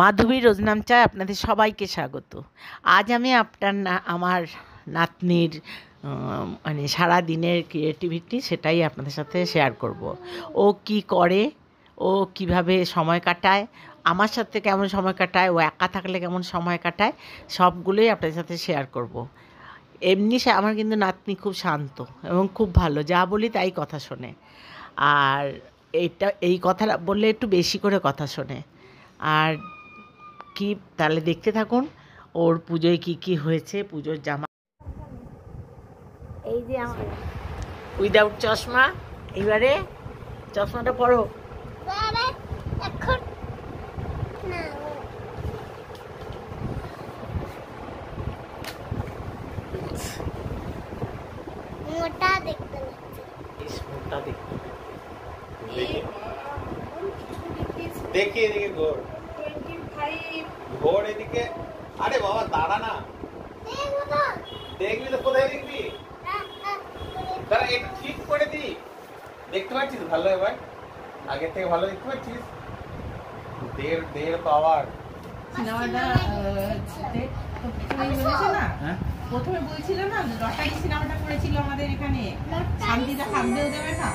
মাধবী রোজনামচায় আপনাদের সবাইকে স্বাগত। আজ আমি আমার নাতনির মানে সারা দিনের ক্রিয়েটিভিটি সেটাই আপনাদের সাথে শেয়ার করব। ও কি করে, ও কিভাবে সময় কাটায়, আমার সাথে কেমন সময় কাটায়, ও একা থাকলে কেমন সময় কাটায়, সবগুলোই আপনাদের সাথে শেয়ার করব। এমনি আমার কিন্তু নাতনি খুব শান্ত এবং খুব ভালো, যা বলি তাই কথা শোনে। আর এই কথাটা বললে একটু বেশি করে কথা শোনে। আর কি তাহলে দেখতে থাকুন ওর পুজোয় কি কি হয়েছে। পুজোর জামা, এই যে আমার উইদাউট চশমা, এইবারে চশমাটা পরো। মোটা দেখতে মোটা দেখতে দেখি এদিকে ঘোর, 25 ঘোর এদিকে। আরে বাবা দাঁড়া না, দেখবি তো কোথায় দেখবি? দাঁড়া একটু ঠিক করে দি। দেখতে পাচ্ছিস ভালো? এবার আগের থেকে ভালো দেখতে পাচ্ছিস? দেড় পাওয়ার সিনেমাটা প্রথমে বলছিল না লটারি সিনেমাটা করেছিল আমাদের এখানে, শান্তিটা হাততেও দেবে না,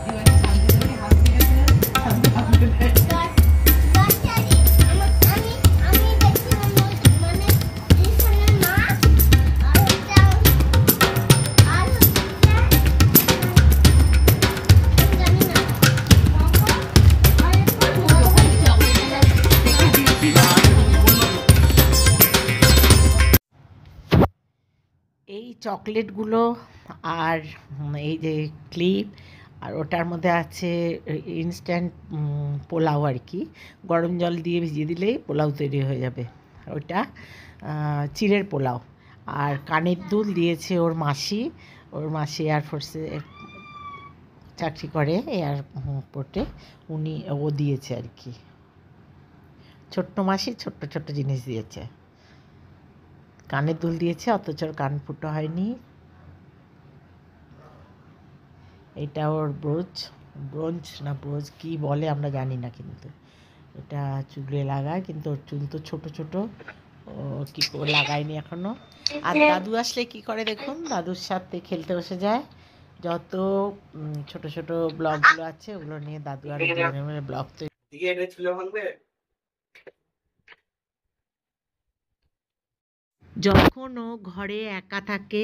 এবার শান্তি হাত থেকে এই চকলেটগুলো আর এই যে ক্লিপ, আর ওটার মধ্যে আছে ইনস্ট্যান্ট পোলাও আর কি। গরম জল দিয়ে ভিজিয়ে দিলেই পোলাও তৈরি হয়ে যাবে। ওটা চিড়ের পোলাও। আর কানের দুল দিয়েছে ওর মাসি এয়ারফোর্সে চাকরি করে, এয়ারপোর্টে ও দিয়েছে আর কি। ছোট্ট মাসি ছোট্ট ছোট্ট জিনিস দিয়েছে। কানের দুল দিয়েছে, অথচ ওর কান ফুটো হয়নি। এটা ওর ব্রোঞ্জ কি বলে আমরা জানি না, কিন্তু এটা চুলে লাগায়। কিন্তু ওর চুল তো ছোট ছোট, ও কি করে লাগায়নি এখনো। আর দাদু আসলে কি করে দেখুন, দাদুর সাথে খেলতে বসে যায়। যত ছোট ছোট ব্লগগুলো আছে ওগুলো নিয়ে দাদু আর ব্লগ তৈরি। যখন ও ঘরে একা থাকে,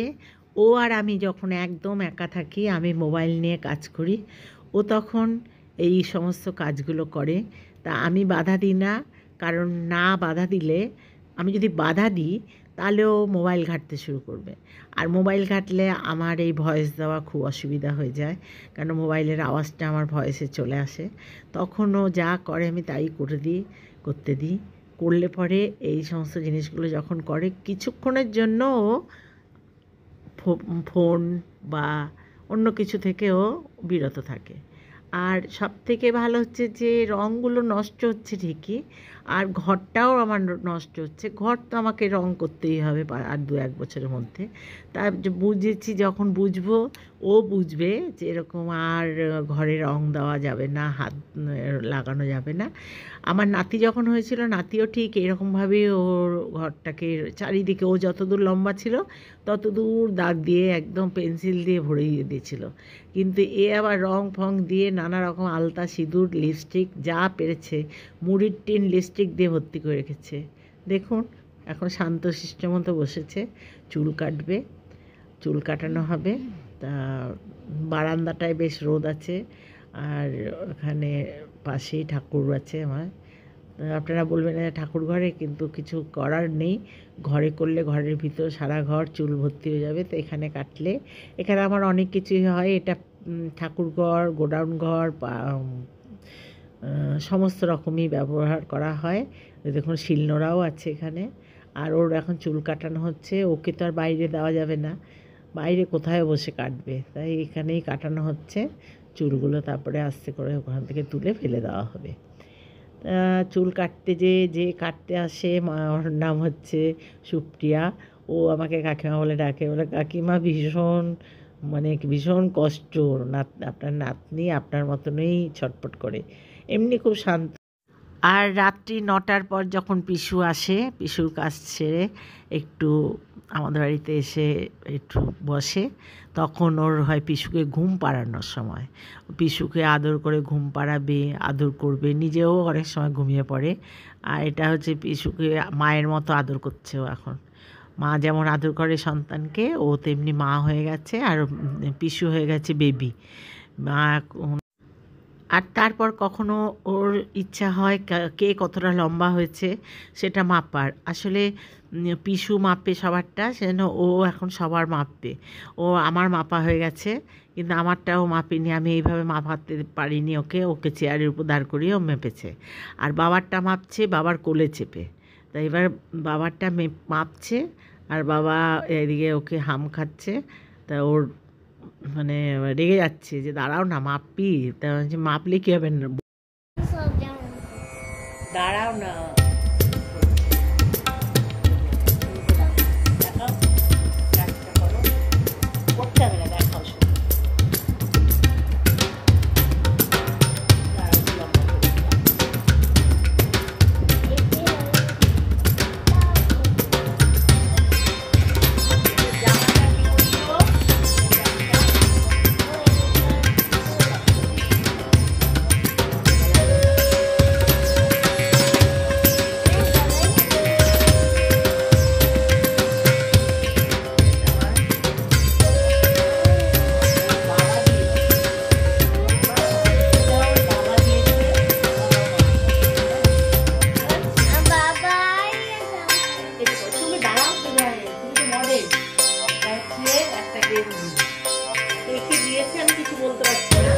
ও আর আমি যখন একদম একা থাকি, আমি মোবাইল নিয়ে কাজ করি, ও তখন এই সমস্ত কাজগুলো করে। তা আমি বাধা দিই না, কারণ না বাধা দিলে, আমি যদি বাধা দিই তাহলে ও মোবাইল ঘাঁটতে শুরু করবে। আর মোবাইল ঘাঁটলে আমার এই ভয়েস দেওয়া খুব অসুবিধা হয়ে যায়, কারণ মোবাইলের আওয়াজটা আমার ভয়েসে চলে আসে। তখন ও যা করে আমি তাই করতে দিই। করলে পরে এই সমস্ত জিনিসগুলো যখন করে, কিছুক্ষণের জন্য ও ফোন বা অন্য কিছু থেকেও বিরত থাকে। আর সবথেকে ভালো হচ্ছে যে রঙগুলো নষ্ট হচ্ছে ঠিকই, আর ঘরটাও আমার নষ্ট হচ্ছে। ঘর তো আমাকে রং করতেই হবে আর 2-1 বছরের মধ্যে। তা বুঝেছি, যখন বুঝবো, ও বুঝবে যে এরকম আর ঘরে রং দেওয়া যাবে না, হাত লাগানো যাবে না। আমার নাতি যখন হয়েছিল, নাতিও ঠিক এরকমভাবেই ওর ঘরটাকে চারিদিকে, ও যতদূর লম্বা ছিল ততদূর দাগ দিয়ে একদম পেন্সিল দিয়ে ভরিয়ে দিয়েছিল। কিন্তু এ আবার রং ফং দিয়ে নানা রকম আলতা, সিঁদুর, লিপস্টিক যা পেরেছে, মুড়ির টিন লিপস্টিক দিয়ে ভর্তি করে রেখেছে। দেখুন এখন শান্তশিষ্ট মতো বসেছে। চুল কাটানো হবে। তা বারান্দাটায় বেশ রোদ আছে, আর ওখানে পাশেই ঠাকুর আছে আমার। আপনারা বলবেন ঠাকুর ঘরে, কিন্তু কিছু করার নেই। ঘরে করলে ঘরের ভিতর সারা ঘর চুল ভর্তি হয়ে যাবে। তো এখানে কাটলে, এখানে আমার অনেক কিছুই হয়। এটা ঠাকুর ঘর, গোডাউন ঘর, সমস্ত রকমই ব্যবহার করা হয়। দেখুন শিলনোড়াও আছে এখানে। আর ওর এখন চুল কাটানো হচ্ছে। ওকে তো আর বাইরে দেওয়া যাবে না, বাইরে কোথায় বসে কাটবে, তাই এখানেই কাটানো হচ্ছে চুলগুলো। তারপরে আস্তে করে ওখান থেকে তুলে ফেলে দেওয়া হবে। চুল কাটতে যে কাটতে আসে, ওর নাম হচ্ছে সুপ্রিয়া। ও আমাকে কাকিমা বলে ডাকে, বলে কাকিমা ভীষণ কষ্ট, আপনার নাতনি আপনার মতনই ছটফট করে। এমনি খুব শান্ত। আর রাত্রি 9টার পর যখন পিসু আসে, পিসুর কাজ ছেড়ে একটু আমাদের বাড়িতে এসে একটু বসে, তখন ওর হয় পিসুকে ঘুম পাড়ানোর সময়। পিসুকে আদর করে ঘুম পাড়াবে, আদর করবে, নিজেও অনেক সময় ঘুমিয়ে পড়ে। আর এটা হচ্ছে পিসুকে মায়ের মতো আদর করছে ও এখন। মা যেমন আদর করে সন্তানকে, ও তেমনি মা হয়ে গেছে, আর পিসু হয়ে গেছে বেবি। মা আর তারপর কখনো ওর ইচ্ছা হয় কে কতটা লম্বা হয়েছে সেটা মাপার। আসলে পিসু মাপে সবারটা, সেজন্য ও এখন সবার মাপবে। ও আমার মাপা হয়ে গেছে, কিন্তু আমারটাও মাপিনি, আমি এইভাবে মাপাতে পারিনি ওকে। ওকে চেয়ারের উপর দাঁড় করিয়ে ও মেপেছে। আর বাবারটা মাপছে বাবার কোলে চেপে। তাই এবার বাবারটা মাপছে, আর বাবা এদিকে ওকে হাম খাচ্ছে। তা ওর মানে রেগে যাচ্ছে যে দাঁড়াও না, মাপি। তা বলছে মাপলে কি হবে না, সব যেমন দাঁড়াও না। দেখাও, কাজটা করো, করতে হবে না, দেখাও শুধু। দাঁড়াও, লম্বা করে দাও। জামাটা কি করছো? তুমি দাঁড়াও, তুমি তো মডেল। একটা গেঞ্জি একে দিয়েছে, আমি কিছু বলতে পারছি না।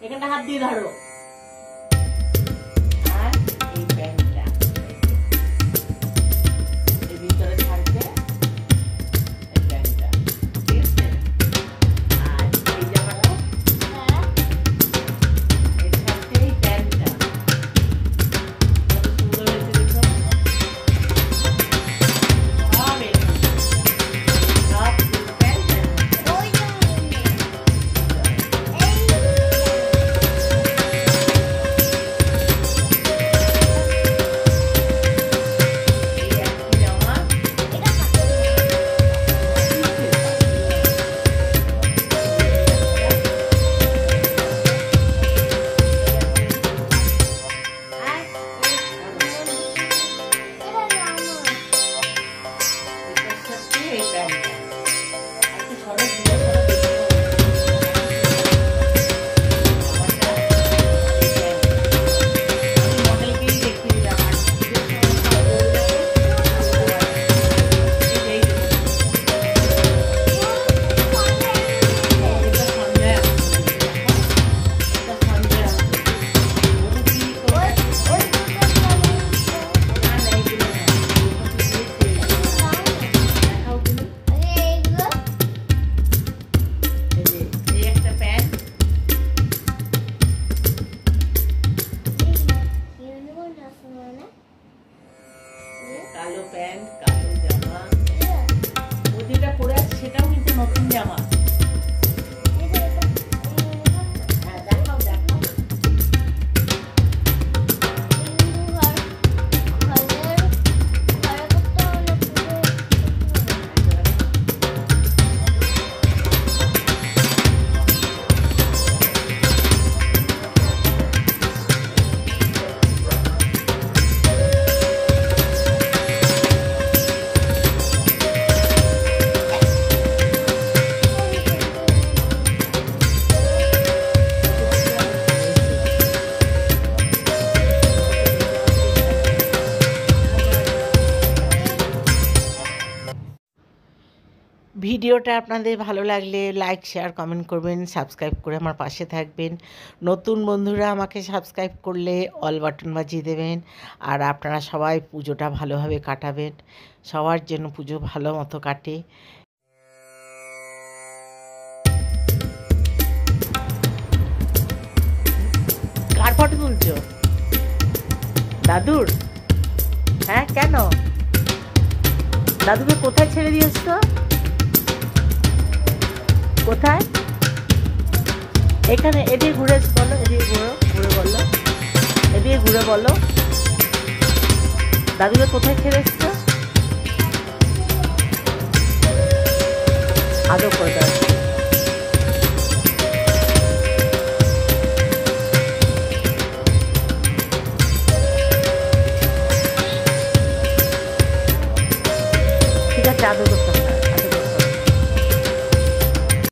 এখানটা হাত দিয়ে ধরো। আর এই প্যান্টটা এর ভিতরে থাকবে, এই প্যান্টটা, ঠিক আছে? আর এই জামাটা এর সাথে এই প্যান্টটা কত সুন্দর হয়েছে দেখো। সব এরকম, সব প্যান্ট। ওই ভিডিওটা আপনাদের ভালো লাগলে লাইক শেয়ার কমেন্ট করবেন, সাবস্ক্রাইব করে আমার পাশে থাকবেন। নতুন বন্ধুরা আমাকে সাবস্ক্রাইব করলে অল বাটন বাজিয়ে দেবেন। আর আপনারা সবাই পুজোটা ভালোভাবে কাটাবেন, সবার জন্য পুজো ভালো মতো কাটে। কার ফটো তুলছো? দাদুর? হ্যাঁ, কেন? দাদুকে কোথায় ছেড়ে দিয়েছো? কোথায়? এখানে। এদিকে ঘুরে বলো, এদিকে ঘুরে বলো, এদিকে ঘুরে বলো। দাদুকে কোথায় ছেড়ে এসছো? আদর করে দাও।